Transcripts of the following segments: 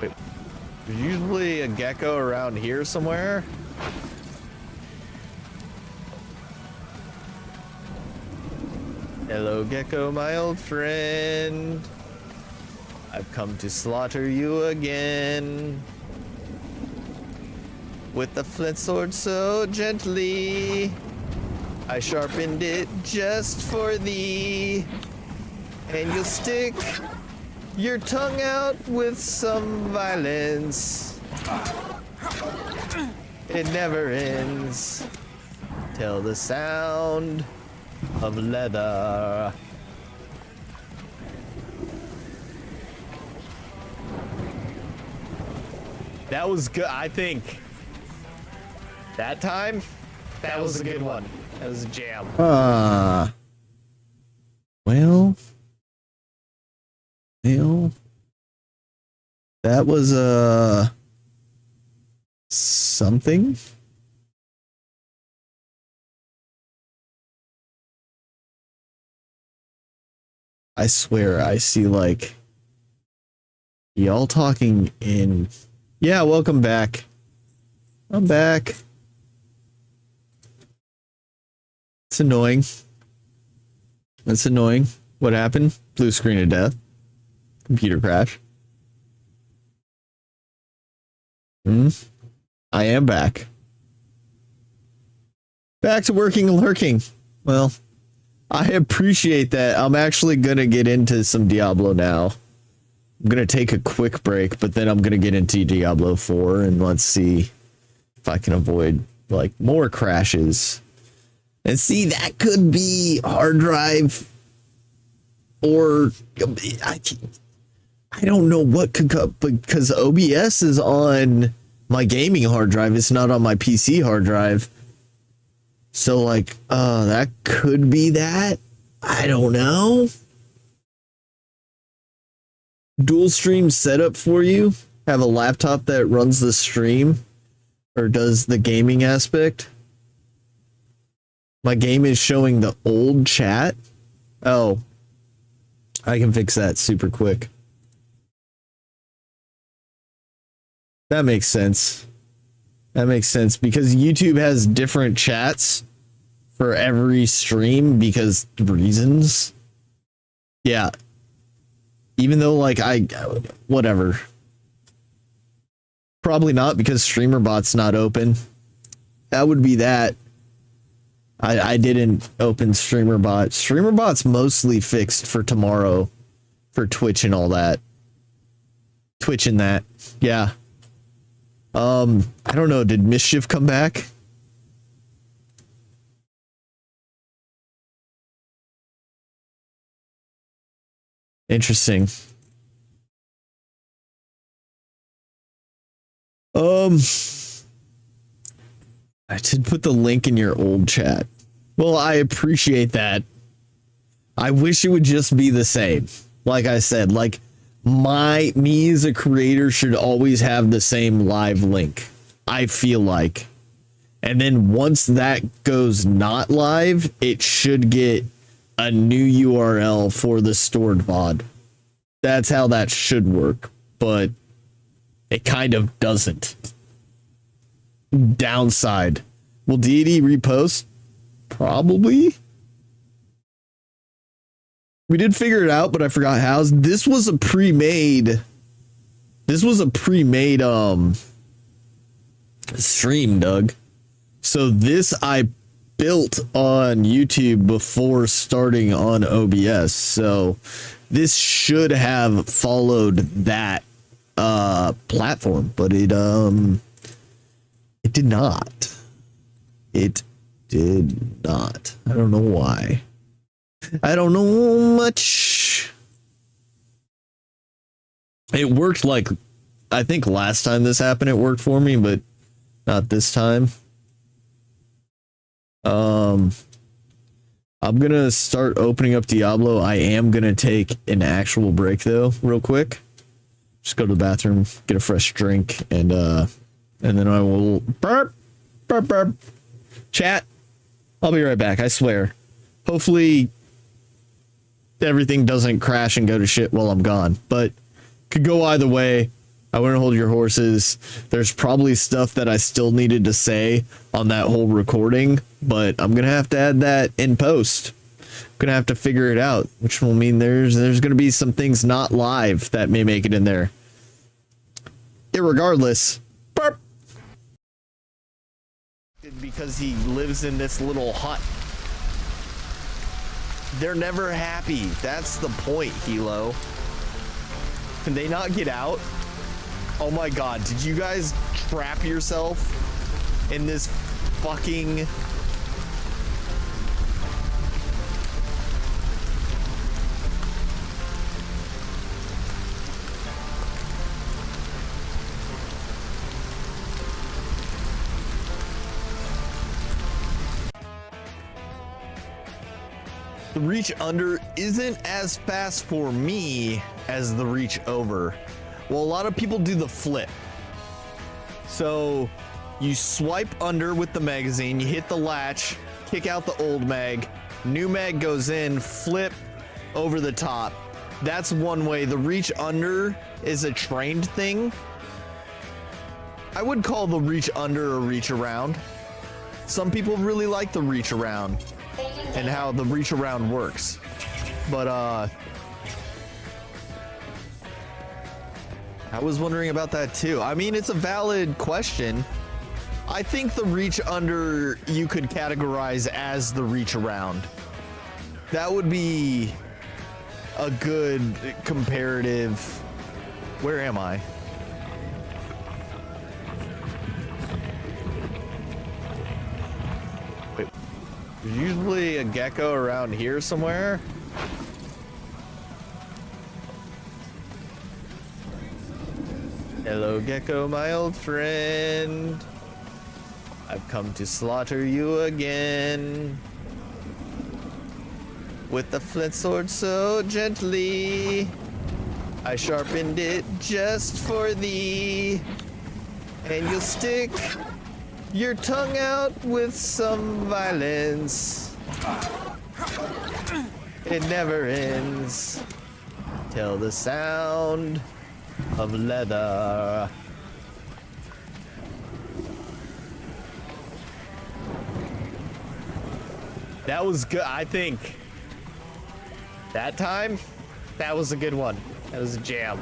Wait, there's usually a gecko around here somewhere. Hello, gecko, my old friend. I've come to slaughter you again. With the flint sword so gently, I sharpened it just for thee. And you'll stick your tongue out with some violence. It never ends till the sound of leather. That was good, I think. That time, that was a good one. That was a jam. Well, that was something. I swear I see like y'all talking in. Yeah, welcome back. I'm back. It's annoying. That's annoying. What happened? Blue screen of death. Computer crash. I am back. Back to working and lurking. Well, I appreciate that. I'm actually going to get into some Diablo now. I'm going to take a quick break, but then I'm going to get into Diablo 4 and let's see if I can avoid like more crashes. And see, that could be hard drive or I don't know what could come because OBS is on my gaming hard drive. It's not on my PC hard drive. So like, that could be that. I don't know. Dual stream setup for you. Have a laptop that runs the stream or does the gaming aspect. My game is showing the old chat. Oh, I can fix that super quick. That makes sense. That makes sense because YouTube has different chats for every stream because reasons. Yeah. Even though like whatever. Probably not because StreamerBot's not open. That would be that. I didn't open StreamerBot. StreamerBot's mostly fixed for tomorrow for Twitch and all that. Twitch and that. Yeah. I don't know. Did Mischief come back? Interesting. I did put the link in your old chat. Well, I appreciate that. I wish it would just be the same. Like I said, like me as a creator should always have the same live link. I feel like. And then once that goes not live, it should get a new URL for the stored VOD. That's how that should work, but it kind of doesn't. Downside. Will Deity repost? Probably. We did figure it out, but I forgot how. This was a pre-made stream, Doug. So this I built on YouTube before starting on OBS. So this should have followed that platform, but it did not. It did not. I don't know why. I don't know much. It worked like, I think last time this happened, it worked for me, but not this time. I'm gonna start opening up Diablo. I am gonna take an actual break though, real quick. Just go to the bathroom, get a fresh drink, and then I will burp. Chat. I'll be right back, I swear. Hopefully everything doesn't crash and go to shit while I'm gone, but could go either way. I wouldn't hold your horses. There's probably stuff that I still needed to say on that whole recording, but I'm gonna have to add that in post. I'm gonna have to figure it out, which will mean there's gonna be some things not live that may make it in there. Irregardless, burp. Because he lives in this little hut. They're never happy. That's the point, Hilo. Can they not get out? Oh my god, did you guys trap yourself in this fucking... The reach under isn't as fast for me as the reach over. Well, a lot of people do the flip. So you swipe under with the magazine, you hit the latch, kick out the old mag, new mag goes in, flip over the top. That's one way. The reach under is a trained thing. I would call the reach under a reach around. Some people really like the reach around and how the reach around works. But I was wondering about that too. I mean, it's a valid question. I think the reach under you could categorize as the reach around. That would be a good comparative. Where am I? Wait, there's usually a gecko around here somewhere. Hello, Gecko, my old friend. I've come to slaughter you again. With the flint sword so gently, I sharpened it just for thee. And you'll stick your tongue out with some violence. It never ends till the sound of leather. That was good. I think that time, that was a good one. That was a jam.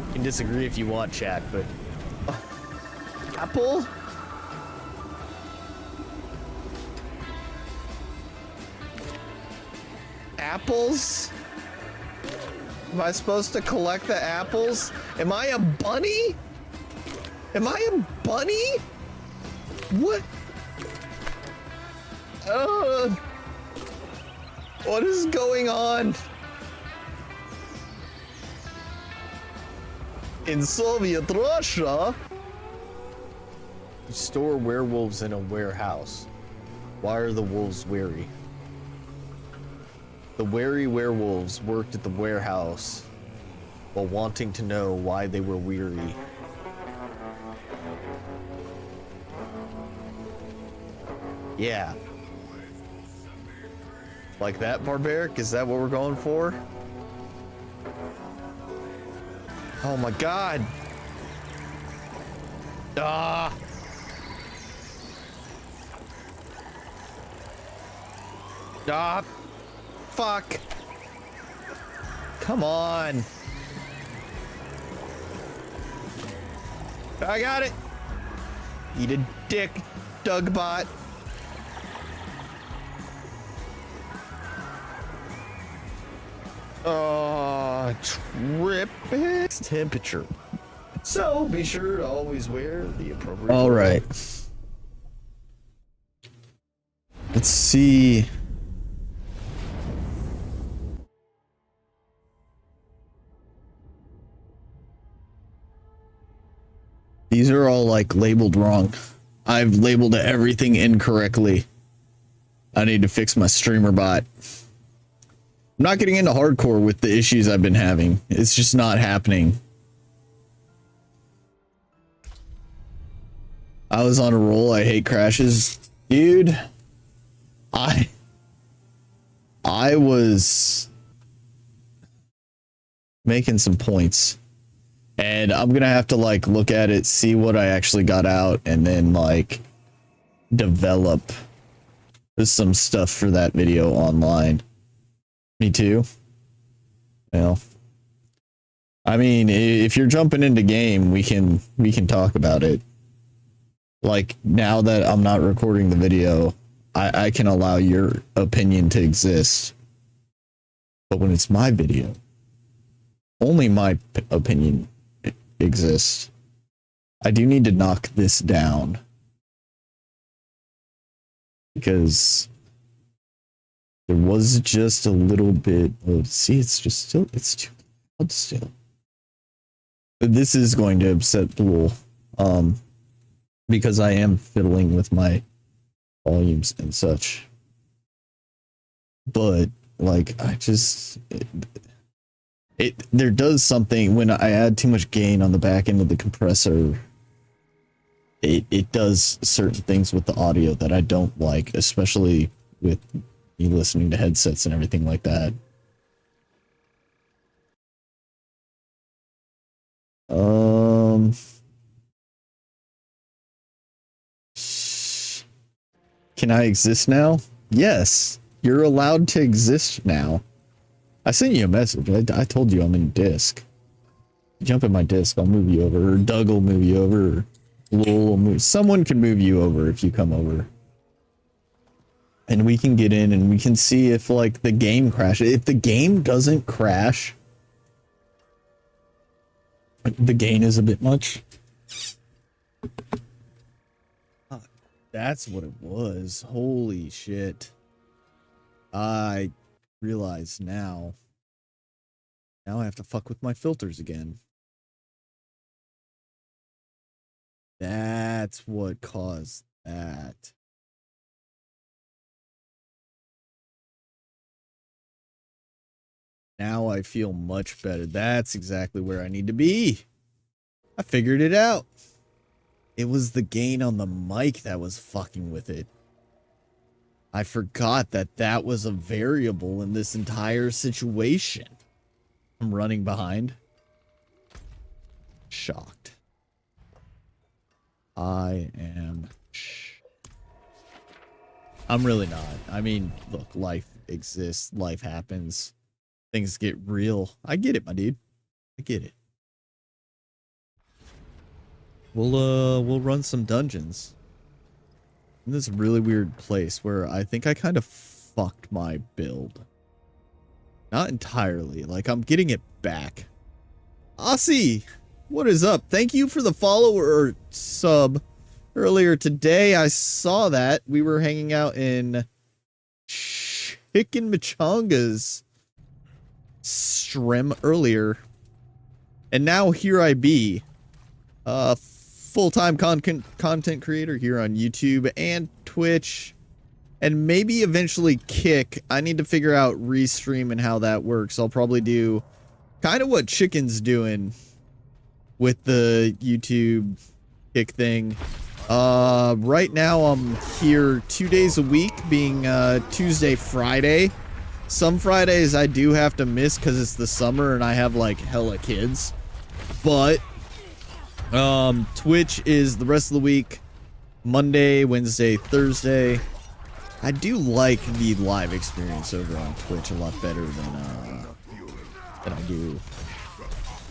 You can disagree if you want, chat, but apple? Apples? Am I supposed to collect the apples? Am I a bunny? Am I a bunny? What? What is going on? In Soviet Russia? You store werewolves in a warehouse. Why are the wolves wary? The wary werewolves worked at the warehouse while wanting to know why they were weary. Yeah. Like that, Barbaric? Is that what we're going for? Oh my god! Ah! Ah! Fuck! Come on! I got it! Eat a dick, Dougbot. Tripping temperature. So be sure to always wear the appropriate. All right. Let's see. These are all like labeled wrong. I've labeled everything incorrectly. I need to fix my streamer bot. I'm not getting into hardcore with the issues I've been having. It's just not happening. I was on a roll. I hate crashes. Dude, I was making some points. And I'm gonna have to like look at it, see what I actually got out, and then like develop some stuff for that video online. Me too. Well, I mean, if you're jumping into game, we can talk about it. Like, now that I'm not recording the video, I can allow your opinion to exist. But when it's my video, only my opinion exists. I do need to knock this down. Because there was just a little bit of, see, it's too loud still. But this is going to upset Blue, because I am fiddling with my volumes and such. But like, I just there does something when I add too much gain on the back end of the compressor. It does certain things with the audio that I don't like, especially with me listening to headsets and everything like that. Can I exist now? Yes, you're allowed to exist now. I sent you a message. I told you I'm in disc. Jump in my disc, I'll move you over. Or Doug will move you over. Or Lowell will move. Someone can move you over if you come over. And we can get in and we can see if like the game crashes. If the game doesn't crash, the gain is a bit much. That's what it was. Holy shit. I realize now. Now I have to fuck with my filters again. That's what caused that. Now I feel much better. That's exactly where I need to be. I figured it out. It was the gain on the mic that was fucking with it. I forgot that that was a variable in this entire situation. I'm running behind. Shocked. I am I'm really not. I mean, look, life exists. Life happens. Things get real. I get it, my dude. I get it. We'll run some dungeons in this really weird place where I think I kind of fucked my build. Not entirely. Like, I'm getting it back. Aussie, what is up? Thank you for the follow or sub earlier today. I saw that. We were hanging out in Chicken Machonga's stream earlier. And now here I be. Full-time content creator here on YouTube and Twitch. And maybe eventually Kick. I need to figure out Restream and how that works. I'll probably do kind of what Chicken's doing with the YouTube Kick thing. Right now I'm here 2 days a week, being Tuesday, Friday. Some Fridays I do have to miss because it's the summer and I have like hella kids. But Twitch is the rest of the week. Monday, Wednesday, Thursday. I do like the live experience over on Twitch a lot better than I do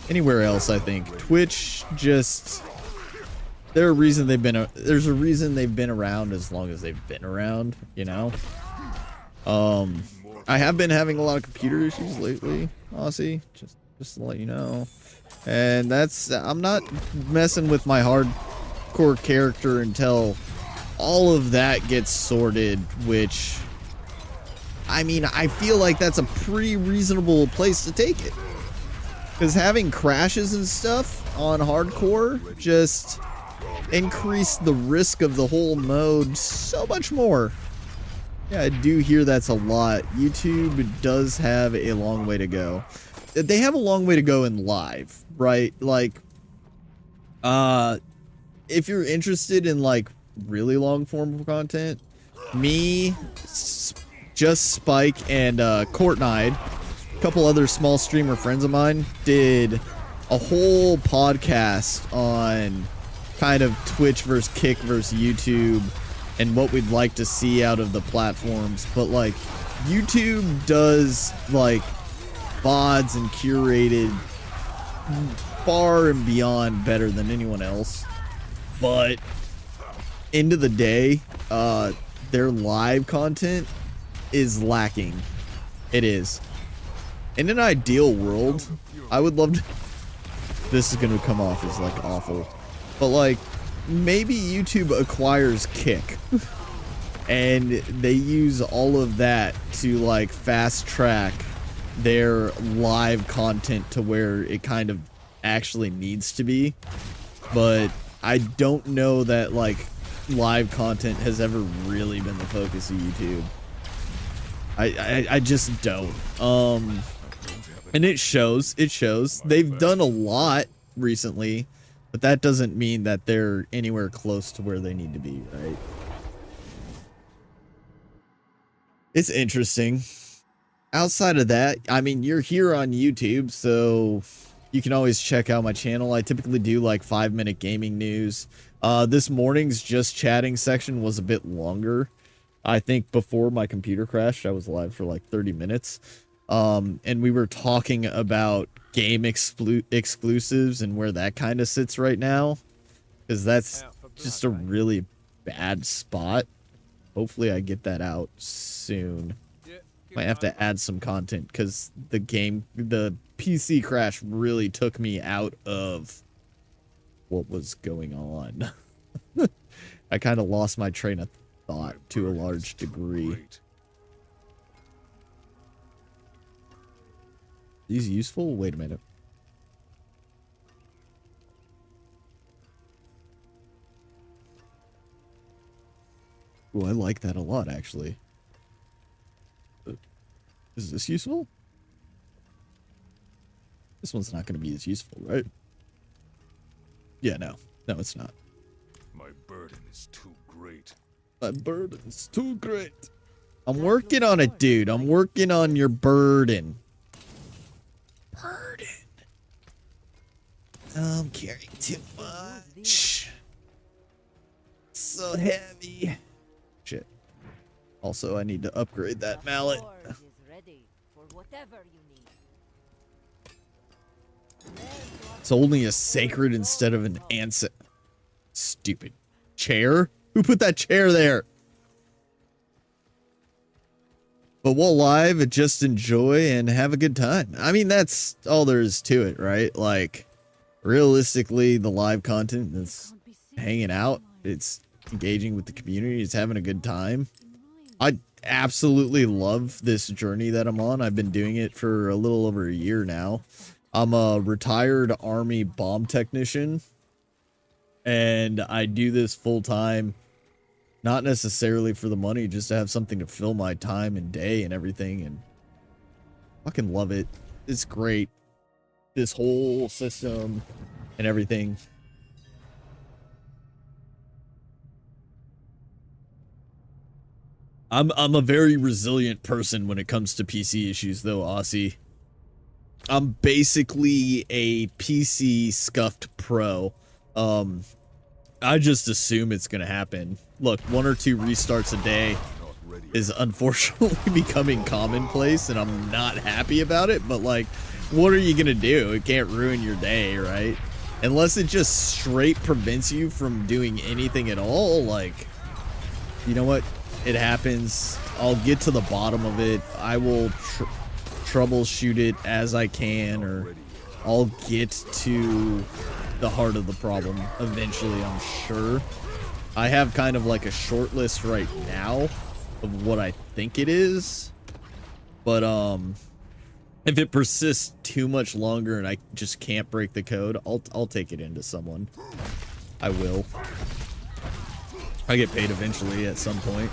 anywhere else. I think Twitch just there's a reason they've been around as long as they've been around, you know. I have been having a lot of computer issues lately, Aussie, just to let you know. And that's, I'm not messing with my hardcore character until all of that gets sorted, which, I mean, I feel like that's a pretty reasonable place to take it. Because having crashes and stuff on hardcore just increase the risk of the whole mode so much more. Yeah, I do hear that's a lot. YouTube does have a long way to go. They have a long way to go in live, right? Like, if you're interested in like really long form content, me, just Spike, and Courtnide, a couple other small streamer friends of mine did a whole podcast on kind of Twitch versus Kick versus YouTube and what we'd like to see out of the platforms. But like YouTube does like VODs and curated far and beyond better than anyone else. But end of the day, their live content is lacking. It is. In an ideal world, I would love to... This is going to come off as like awful. But like, maybe YouTube acquires Kick. And they use all of that to like fast track their live content to where it kind of actually needs to be. But I don't know that like live content has ever really been the focus of YouTube. I just don't. And it shows. They've done a lot recently, but that doesn't mean that they're anywhere close to where they need to be, right? It's interesting. Outside of that, I mean, you're here on YouTube, so you can always check out my channel. I typically do like 5-minute gaming news. This morning's just chatting section was a bit longer. I think before my computer crashed, I was live for like 30 minutes. And we were talking about game exclusives and where that kind of sits right now. Because that's just a really bad spot. Hopefully I get that out soon. Might have to add some content because the PC crash really took me out of what was going on. I kind of lost my train of thought to a large degree. These useful? Wait a minute. Oh, I like that a lot, actually. Is this useful? This one's not going to be as useful, right? Yeah, no. No, it's not. My burden is too great. My burden's too great. I'm working on it, dude. I'm working on your burden. Burden. I'm carrying too much. So heavy. Shit. Also, I need to upgrade that mallet. It's only a sacred instead of an ancient. Stupid chair? Who put that chair there? But while live, just enjoy and have a good time. I mean, that's all there is to it, right? Like, realistically, the live content is hanging out. It's engaging with the community. It's having a good time. I absolutely love this journey that I'm on. I've been doing it for a little over a year now. I'm a retired Army bomb technician, and I do this full time, not necessarily for the money, just to have something to fill my time and day and everything, and fucking love it. It's great. This whole system and everything. I'm a very resilient person when it comes to PC issues, though, Aussie. I'm basically a PC scuffed pro. I just assume it's gonna happen. Look, 1 or 2 restarts a day is unfortunately becoming commonplace, and I'm not happy about it, but like, what are you gonna do? It can't ruin your day, right? Unless it just straight prevents you from doing anything at all. Like, you know what? It happens. I'll get to the bottom of it. I will troubleshoot it as I can, or I'll get to the heart of the problem eventually, I'm sure. I have kind of like a short list right now of what I think it is, but if it persists too much longer and I just can't break the code, I'll take it into someone. I will. I get paid eventually at some point.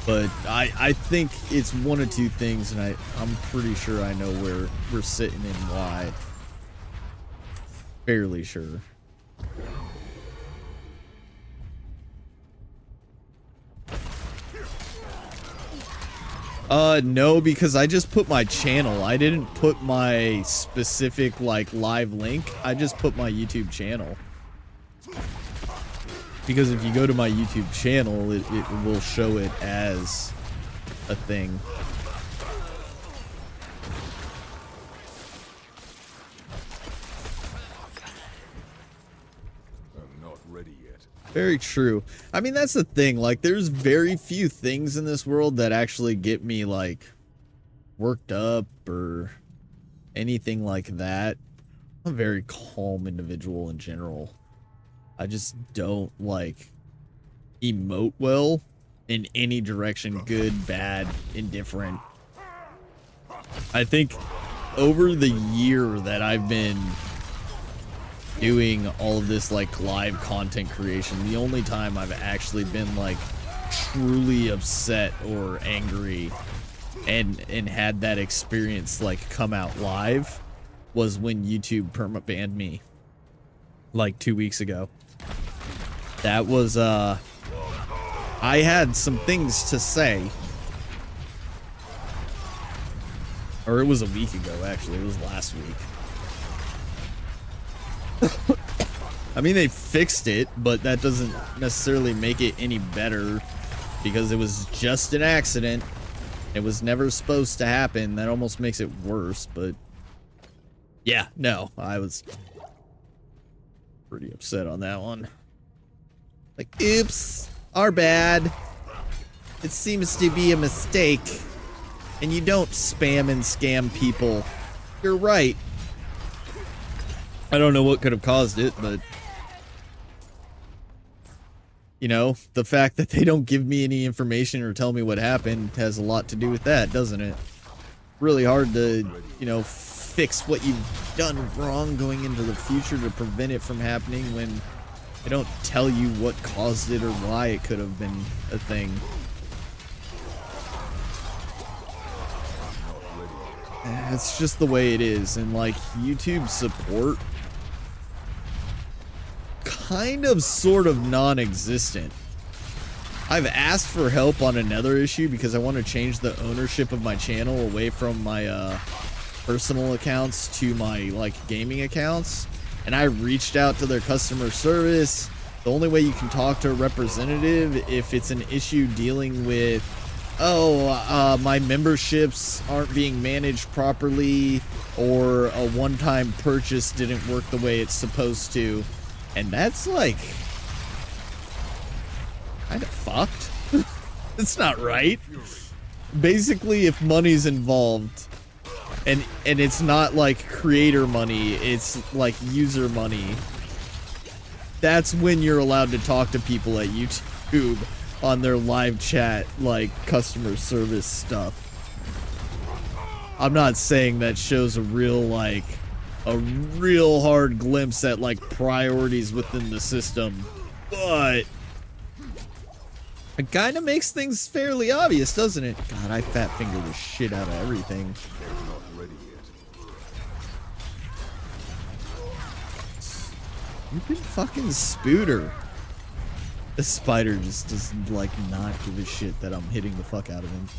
But I think it's one of 2 things, and I'm pretty sure I know where we're sitting and why. Fairly sure. No, because I just put my channel. I didn't put my specific, like, live link. I just put my YouTube channel. Because if you go to my YouTube channel, it will show it as a thing. I'm not ready yet. Very true. I mean, that's the thing. Like, there's very few things in this world that actually get me, like, worked up or anything like that. I'm a very calm individual in general. I just don't, like, emote well in any direction. Good, bad, indifferent. I think over the year that I've been doing all of this, like, live content creation, the only time I've actually been, like, truly upset or angry and had that experience, like, come out live was when YouTube perma-banned me, like, 2 weeks ago. That was, I had some things to say. Or it was a week ago, actually. It was last week. I mean, they fixed it, but that doesn't necessarily make it any better because it was just an accident. It was never supposed to happen. That almost makes it worse, but yeah, no, I was pretty upset on that one. Like, oops, our bad. It seems to be a mistake. And you don't spam and scam people. You're right. I don't know what could have caused it, but you know, the fact that they don't give me any information or tell me what happened has a lot to do with that, doesn't it? Really hard to, you know, fix what you've done wrong going into the future to prevent it from happening when they don't tell you what caused it or why it could have been a thing. It's just the way it is, and like YouTube support kind of sort of non-existent. I've asked for help on another issue because I want to change the ownership of my channel away from my personal accounts to my like gaming accounts, and I reached out to their customer service. The only way you can talk to a representative if it's an issue dealing with my memberships aren't being managed properly, or a one-time purchase didn't work the way it's supposed to. And that's like kind of fucked. It's not right. Basically, if money's involved and it's not like creator money, it's like user money, that's when you're allowed to talk to people at YouTube on their live chat, like customer service stuff. I'm not saying that shows a real hard glimpse at like priorities within the system, but it kind of makes things fairly obvious, doesn't it? God, I fat finger the shit out of everything. You've been fucking Spooter. This spider just does like not give a shit that I'm hitting the fuck out of him.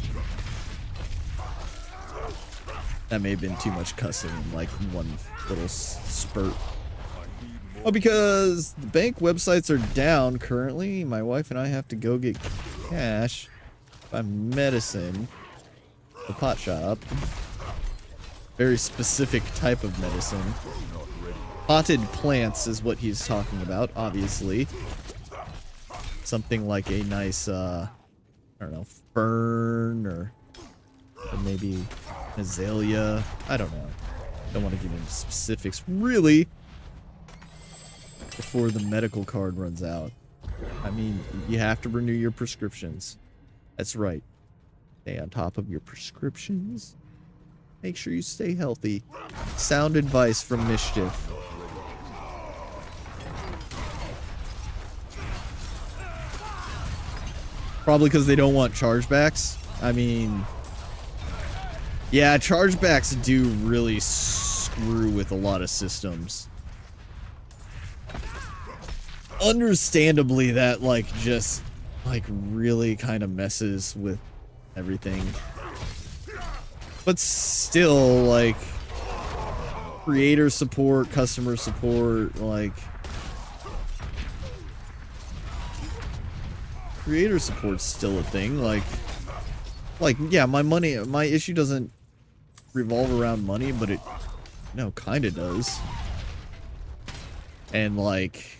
That may have been too much cussing in like one little spurt. Oh, because the bank websites are down currently. My wife and I have to go get cash, buy medicine, the pot shop. Very specific type of medicine. Potted plants is what he's talking about, obviously. Something like a nice, I don't know, fern or maybe azalea. I don't know. Don't want to get into specifics, really, before the medical card runs out. I mean, you have to renew your prescriptions. That's right. Stay on top of your prescriptions. Make sure you stay healthy. Sound advice from Mischief. Probably because they don't want chargebacks. I mean, yeah, chargebacks do really screw with a lot of systems. Understandably, that like just like really kind of messes with everything. But still, like, creator support, customer support, like, creator support's still a thing. Like, yeah, my issue doesn't revolve around money, but it, kind of does. And like,